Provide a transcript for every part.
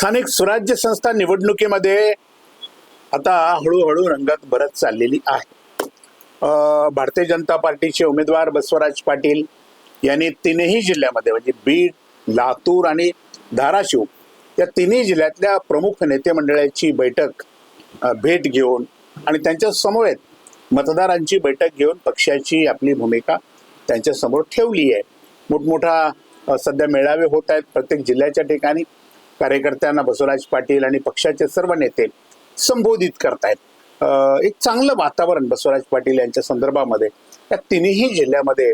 स्थानिक स्वराज्य संस्था निवडणुकीमध्ये आता हळूहळू रंगत भरत चाललेली आहे। भारतीय जनता पार्टीचे उमेदवार बसवराज पाटील यांनी तीनही जिल्ह्यामध्ये म्हणजे बीड, लातूर आणि धाराशिव या तिन्ही जिल्ह्यातल्या प्रमुख नेते मंडळाची बैठक भेट घेऊन आणि त्यांच्या समवेत मतदारांची बैठक घेऊन पक्षाची आपली भूमिका त्यांच्या समोर ठेवली आहे। मोठमोठा सध्या मेळावे होत आहेत प्रत्येक जिल्ह्याच्या ठिकाणी। कार्यकर्त्यांना बसवराज पाटील आणि पक्षाचे सर्व नेते संबोधित करतायत। एक चांगलं वातावरण बसवराज पाटील यांच्या संदर्भामध्ये या तिन्ही जिल्ह्यामध्ये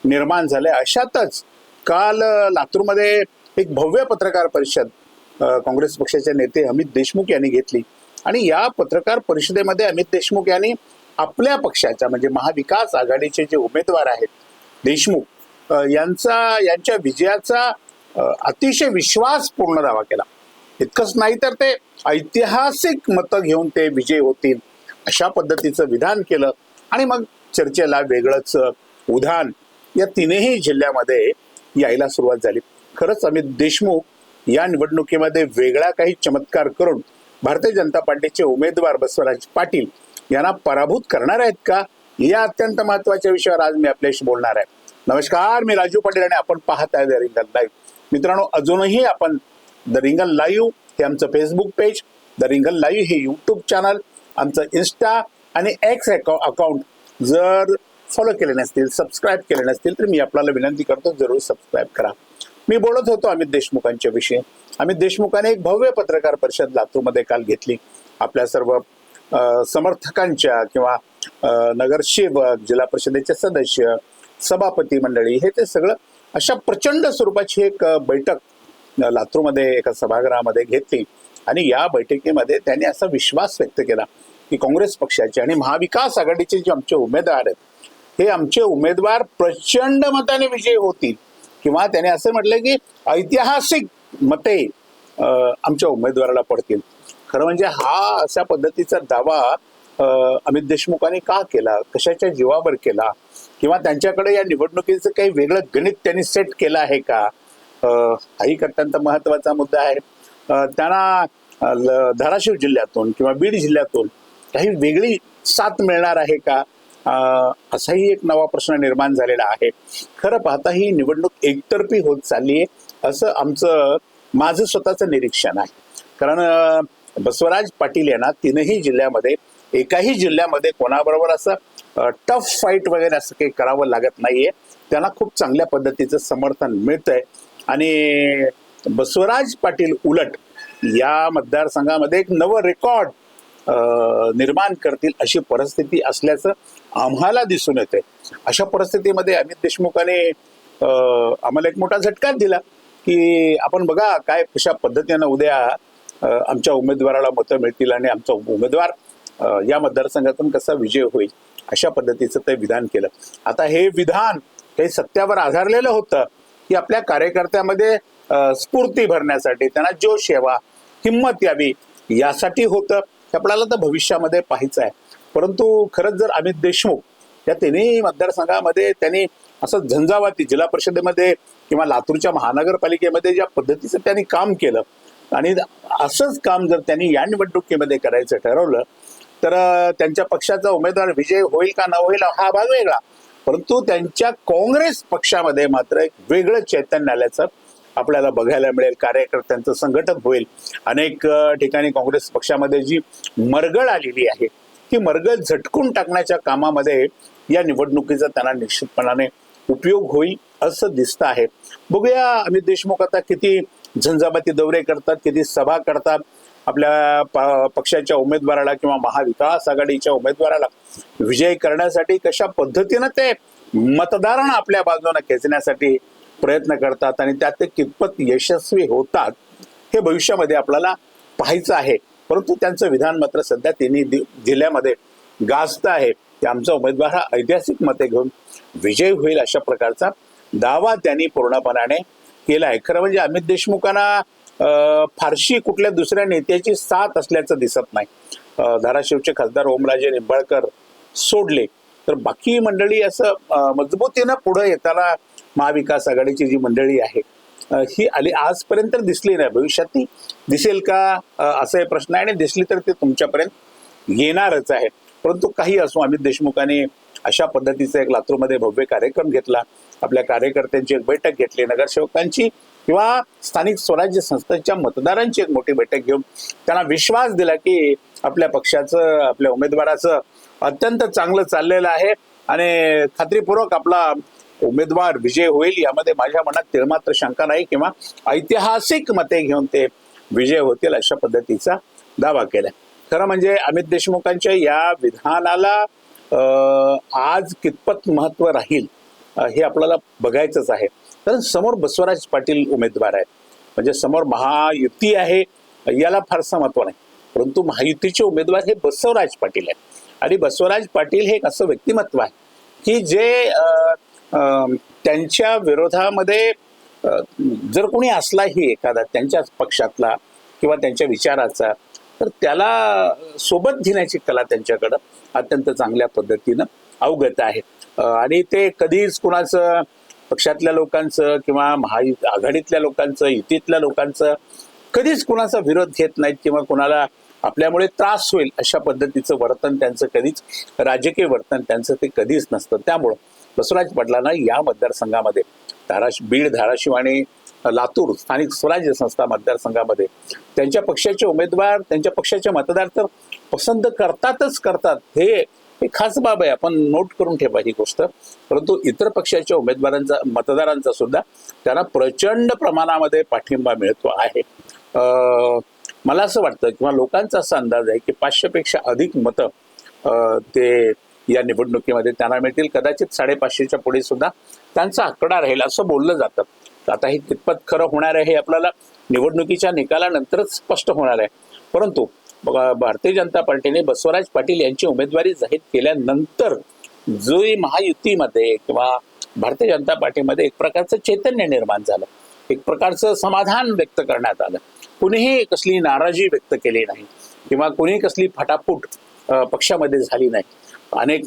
निर्माण झाले। अशातच काल लातूरमध्ये एक भव्य पत्रकार परिषद काँग्रेस पक्षाचे नेते अमित देशमुख यांनी घेतली आणि या पत्रकार परिषदेमध्ये अमित देशमुख यांनी आपल्या पक्षाच्या म्हणजे महाविकास आघाडीचे जे उमेदवार आहेत देशमुख यांच्या विजयाचा अतिशय विश्वासपूर्ण दावा केला। इतकंच नाही तर ते ऐतिहासिक मतं घेऊन ते विजयी होतील अशा पद्धतीचं विधान केलं आणि मग चर्चेला वेगळंच उधाण या तीनही जिल्ह्यामध्ये यायला सुरुवात झाली। खरंच अमित देशमुख या निवडणुकीमध्ये वेगळा काही चमत्कार करून भारतीय जनता पार्टीचे उमेदवार बसवराज पाटील यांना पराभूत करणार आहेत का, या अत्यंत महत्वाच्या विषयावर आज मी आपल्याशी बोलणार आहे। नमस्कार, मी राजू पाटील आणि आपण पाहत आहे द रिंगण लाईव्ह। मित्रांनो, अजूनही आपण द रिंगण लाईव्ह हे आमचं फेसबुक पेज, द रिंगण लाईव्ह हे यूट्यूब चॅनल, आमचं इन्स्टा आणि एक्स अकाउंट जर फॉलो केले नसतील, सबस्क्राईब केले नसतील तर मी आपल्याला विनंती करतो जरूर सबस्क्राईब करा। मी बोलत होतो अमित देशमुखांच्या विषयी। अमित देशमुखाने एक भव्य पत्रकार परिषद लातूरमध्ये काल घेतली। आपल्या सर्व समर्थकांच्या किंवा नगरसेवक, जिल्हा परिषदेचे सदस्य, सभापती मंडळी हे ते सगळं अशा प्रचंड स्वरूपाची एक बैठक लातूरमध्ये एका सभागृहामध्ये घेतली आणि या बैठकीमध्ये त्यांनी असा विश्वास व्यक्त केला की काँग्रेस पक्षाचे आणि महाविकास आघाडीचे जे आमचे उमेदवार आहेत हे आमचे उमेदवार प्रचंड मताने विजयी होतील किंवा त्याने असं म्हटलं की ऐतिहासिक मते आमच्या उमेदवाराला पडतील। खरं म्हणजे हा अशा पद्धतीचा दावा अमित देशमुखांनी का केला, कशाच्या जीवावर केला किंवा त्यांच्याकडे या निवडणुकीचं काही वेगळं गणित त्यांनी सेट केलं आहे का, हाही अत्यंत महत्वाचा मुद्दा आहे। त्यांना धाराशिव जिल्ह्यातून किंवा बीड जिल्ह्यातून काही वेगळी साथ मिळणार आहे का, असाही एक नवा प्रश्न निर्माण झालेला आहे। खरं पाहता ही निवडणूक एकतर्फी होत चालली आहे असं माझं स्वतःचं निरीक्षण आहे। कारण बसवराज पाटील यांना तीनही जिल्ह्यामध्ये एकाही जिल्ह्यामध्ये कोणाबरोबर असं टफ फाईट वगैरे असं काही करावं लागत नाहीये। त्यांना खूप चांगल्या पद्धतीचं समर्थन मिळतंय आणि बसवराज पाटील उलट या मतदारसंघामध्ये एक नवं रेकॉर्ड निर्माण करतील अशी परिस्थिती असल्याचं आम्हाला दिसून येते। अशा परिस्थितीमध्ये अमित देशमुखाने आम्हाला एक मोठा झटका दिला की आपण बघा काय कशा पद्धतीनं उद्या आमच्या उमेदवाराला मतं मिळतील आणि आमचा उमेदवार या मतदारसंघातून कसा विजय होईल अशा पद्धतीचं ते विधान केलं। आता हे विधान काही सत्यावर आधारलेलं होतं की आपल्या कार्यकर्त्यामध्ये स्फूर्ती भरण्यासाठी, त्यांना जोश यावा, हिंमत यावी यासाठी होतं। आपल्याला तर भविष्यामध्ये पाहायचं आहे। परंतु खरंच जर अमित देशमुख या तिन्ही मतदारसंघामध्ये त्यांनी असं झंझावाती जिल्हा परिषदेमध्ये किंवा लातूरच्या महानगरपालिकेमध्ये ज्या पद्धतीचं त्यांनी काम केलं आणि असंच काम जर त्यांनी या निवडणुकीमध्ये करायचं ठरवलं तर त्यांच्या पक्षाचा उमेदवार विजय होईल का न होईल हा भाग वेगळा, परंतु त्यांच्या काँग्रेस पक्षामध्ये मात्र एक वेगळं चैतन्य आल्याचं आपल्याला बघायला मिळेल। कार्यकर्त्यांचं संघटन होईल। अनेक ठिकाणी काँग्रेस पक्षामध्ये जी मरगळ आलेली आहे ती मरगळ झटकून टाकण्याच्या कामामध्ये या निवडणुकीचा त्यांना निश्चितपणाने उपयोग होईल असं दिसतं आहे। बघूया अमित देशमुख आता किती झंझावाती दौरे करतात, किती सभा करतात, आपल्या पक्षाच्या उमेदवाराला किंवा महाविकास आघाडीच्या उमेदवाराला विजय करण्यासाठी कशा पद्धतीनं ते मतदारांना आपल्या बाजूने खेचण्यासाठी प्रयत्न करतात आणि त्यात ते कितपत यशस्वी होतात हे भविष्यामध्ये आपल्याला पाहायचं आहे। परंतु त्यांचं विधान मात्र सध्या तिन्ही जिल्ह्यामध्ये गाजतं आहे की आमचा उमेदवार हा ऐतिहासिक मते घेऊन विजय होईल अशा प्रकारचा दावा त्यांनी पूर्णपणाने केला आहे। खरं म्हणजे अमित देशमुखांना फारशी कुठल्या दुसऱ्या नेत्याची साथ असल्याचं दिसत नाही। धाराशिवचे खासदार ओमराजे निंबाळकर सोडले तर बाकी मंडळी असं मजबूतीनं पुढे येताना महाविकास आघाडीची जी मंडळी आहे ही आली आजपर्यंत दिसली नाही, भविष्यात ती दिसेल का असा एक प्रश्न आहे, आणि दिसली तर ते तुमच्यापर्यंत येणारच आहे. परंतु काही असो, अमित देशमुखांनी अशा पद्धतीचा एक लातूरमध्ये भव्य कार्यक्रम घेतला, आपल्या कार्यकर्त्यांची एक बैठक घेतली, नगरसेवकांची किंवा स्थानिक स्वराज्य संस्थांच्या मतदारांची एक मोठी बैठक घेऊन त्यांना विश्वास दिला की आपल्या पक्षाचं, आपल्या उमेदवाराचं अत्यंत चांगलं चाललेलं आहे आणि खात्रीपूर्वक आपला उमेदवार विजय होईल, यामध्ये माझ्या मनात तिळमात्र शंका नाही, किंवा ऐतिहासिक मते घेऊन ते विजय होतील अशा पद्धतीचा दावा केलाय. खरं म्हणजे अमित देशमुखांच्या या विधानाला आज कितपत महत्व राहील हे आपल्याला बघायचंच आहे. कारण समोर बसवराज पाटील उमेदवार आहेत, म्हणजे समोर महायुती आहे, याला फारसं महत्व नाही, परंतु महायुतीचे उमेदवार हे बसवराज पाटील आहेत. आणि बसवराज पाटील हे एक असं व्यक्तिमत्व आहे की जे त्यांच्या विरोधामध्ये जर कोणी असलाही एखादा त्यांच्याच पक्षातला किंवा त्यांच्या विचाराचा, तर त्याला सोबत घेण्याची कला त्यांच्याकडं अत्यंत चांगल्या पद्धतीनं अवगत आहे. आणि ते कधीच कुणाचं, पक्षातल्या लोकांचं किंवा आघाडीतल्या लोकांचं, युतीतल्या लोकांचं कधीच कुणाचा विरोध घेत नाहीत, किंवा कुणाला आपल्यामुळे त्रास होईल अशा पद्धतीचं वर्तन त्यांचं कधीच, राजकीय वर्तन त्यांचं ते कधीच नसतं. त्यामुळं बसवराज पाटलांना या मतदारसंघामध्ये बीड, धाराशिव आणि लातूर स्थानिक स्वराज्य संस्था मतदारसंघामध्ये त्यांच्या पक्षाचे उमेदवार, त्यांच्या पक्षाचे मतदार तर पसंत करतातच करतात, हे खास बाब आहे, आपण नोट करून ठेवा ही गोष्ट. परंतु इतर पक्षाच्या उमेदवारांचा, मतदारांचा सुद्धा त्यांना प्रचंड प्रमाणामध्ये पाठिंबा मिळतो आहे. मला असं वाटतं किंवा लोकांचा असा अंदाज आहे की 500 पेक्षा अधिक मतं ते या निवडणुकीमध्ये त्यांना मिळतील. कदाचित 550च्या पुढे सुद्धा त्यांचा आकडा राहील असं बोललं जातं. आता हे कितपत खरं होणार आहे हे आपल्याला निवडणुकीच्या निकालानंतरच स्पष्ट होणार आहे. परंतु भारतीय जनता पार्टीने बसवराज पाटील यांची उमेदवारी जाहीर केल्यानंतर जो महायुतीमध्ये किंवा भारतीय जनता पार्टीमध्ये एक प्रकारचं चैतन्य निर्माण झालं, एक प्रकारचं समाधान व्यक्त करण्यात आलं. कुणीही कसली नाराजी व्यक्त केली नाही किंवा कुणी कसली फटाफूट पक्षामध्ये झाली नाही. अनेक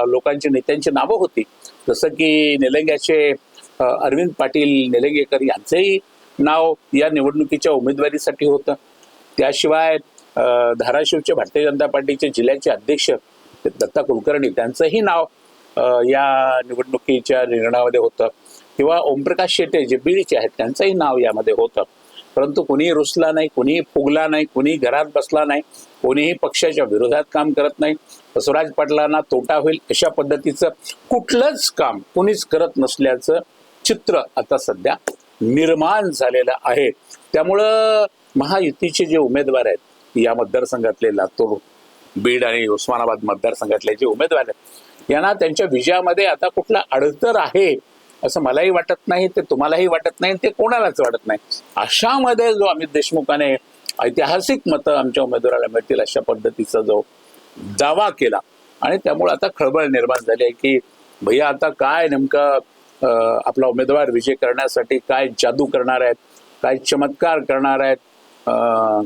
लोकांची, नेत्यांची नावं होती, जसं की निलंग्याचे अरविंद पाटील निलंगेकर यांचंही नाव या निवडणुकीच्या उमेदवारीसाठी होतं. त्याशिवाय धाराशिवचे भारतीय जनता पार्टीचे जिल्ह्याचे अध्यक्ष दत्ता कुलकर्णी त्यांचंही नाव या निवडणुकीच्या रिंगणामध्ये होतं, किंवा ओमप्रकाश शेटे जे बीडचे आहेत त्यांचंही नाव यामध्ये होतं. परंतु कोणीही रुसला नाही, कोणीही फुगला नाही, कोणीही घरात बसला नाही, कोणीही पक्षाच्या विरोधात काम करत नाही. बसवराज पाटलांना तोटा होईल अशा पद्धतीचं कुठलंच काम कोणीच करत नसल्याचं चित्र आता सध्या निर्माण झालेलं आहे. त्यामुळं महायुतीचे जे उमेदवार आहेत या मतदारसंघातले, लातूर, बीड आणि उस्मानाबाद मतदारसंघातले जे उमेदवार आहेत, यांना त्यांच्या विजयामध्ये आता कुठला अडतर आहे असं मलाही वाटत नाही, ते तुम्हालाही वाटत नाही, ते कोणालाच वाटत नाही. अशामध्ये जो अमित देशमुखाने ऐतिहासिक मतं आमच्या उमेदवाराला मिळतील अशा पद्धतीचा जो दावा केला, आणि त्यामुळे आता खळबळ निर्माण झाली आहे की भैया आता काय नेमकं आपला उमेदवार विजय करण्यासाठी काय जादू करणार आहेत, काय चमत्कार करणार आहेत,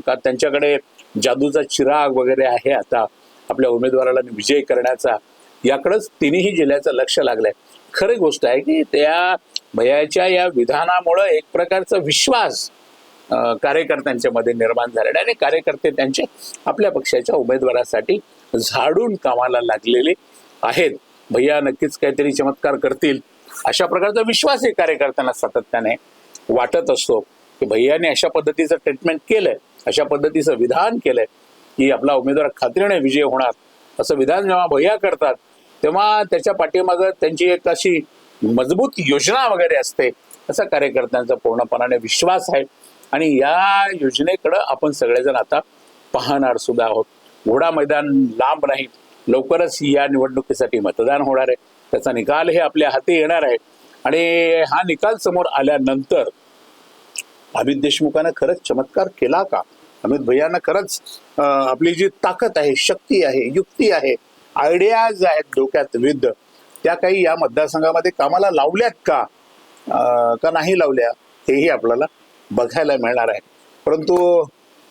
का त्यांच्याकडे जादूचा चिराग वगैरे आहे आता आपल्या उमेदवाराला विजय करण्याचा, याकडेच तिन्ही जिल्ह्याचं लक्ष लागलंय. खरी गोष्ट आहे की त्या भैयाच्या या विधानामुळे एक प्रकारचा विश्वास कार्यकर्त्यांच्या मध्ये निर्माण झालेला आहे, आणि कार्यकर्ते त्यांचे आपल्या पक्षाच्या उमेदवारासाठी झाडून कामाला लागलेले आहेत. भैया नक्कीच काहीतरी चमत्कार करतील अशा प्रकारचा विश्वास हे कार्यकर्त्यांना सातत्याने वाटत असतो की भैयाने अशा पद्धतीचं ट्रीटमेंट केलंय, अशा पद्धतीचं विधान केलंय की आपला उमेदवार खात्रीने विजय होणार, असं विधान जेव्हा भैया करतात तेव्हा त्याच्या पाठीमागं त्यांची एक अशी मजबूत योजना वगैरे असते, असा कार्यकर्त्यांचा पूर्णपणाने विश्वास आहे. आणि या योजनेकडे आपण सगळेजण आता पाहणार सुद्धा आहोत. घोडा मैदान लांब नाही, लवकरच या निवडणुकीसाठी मतदान होणार आहे, त्याचा निकाल हे आपल्या हाती येणार आहे. आणि हा निकाल समोर आल्यानंतर अमित देशमुखानं खरंच चमत्कार केला का, अमित भैयानं खरंच आपली जी ताकद आहे, शक्ती आहे, युक्ती आहे, आयडियाज आहेत डोक्यात विविध, त्या काही या मतदारसंघामध्ये कामाला लावल्यात का नाही लावल्या, हेही आपल्याला बघायला मिळणार आहे. परंतु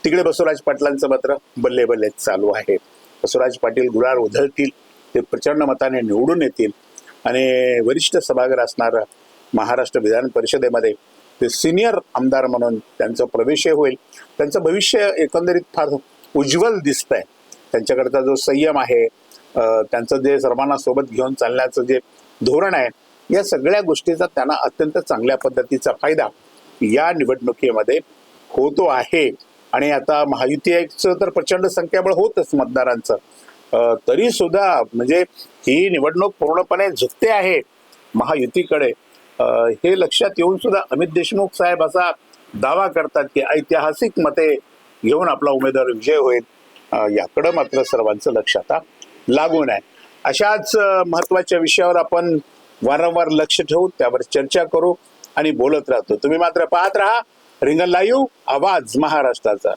तिकडे बसवराज पाटलांचं मात्र बल्ले बल्ले चालू आहे. बसवराज पाटील गुलाल उधळतील, ते प्रचंड मताने निवडून येतील, आणि वरिष्ठ सभागृह असणारं महाराष्ट्र विधान परिषदेमध्ये ते सिनियर आमदार म्हणून त्यांचा प्रवेश होईल. त्यांचं भविष्य एकंदरीत फार उज्ज्वल दिसतंय. त्यांच्याकडचा जो संयम आहे, त्यांचं जे सर्वांना सोबत घेऊन चालण्याचं जे धोरण आहे, या सगळ्या गोष्टीचा त्यांना अत्यंत चांगल्या पद्धतीचा फायदा या निवडणुकीमध्ये होतो आहे. आणि आता महायुतीचं तर प्रचंड संख्याबळ होतच मतदारांचं, तरी सुद्धा म्हणजे ही निवडणूक पूर्णपणे झुकते आहे महायुतीकडे, हे लक्षात येऊन सुद्धा अमित देशमुख साहेब असा दावा करतात की ऐतिहासिक मते घेऊन आपला उमेदवार विजय होईल. याकडे मात्र सर्वांचं लक्ष आता लागून आहे. अशाच महत्वाच्या विषयावर आपण वारंवार लक्ष ठेवू, त्यावर चर्चा करू आणि बोलत राहतो. तुम्ही मात्र पाहत राहा रिंगण लाईव्ह, आवाज महाराष्ट्राचा.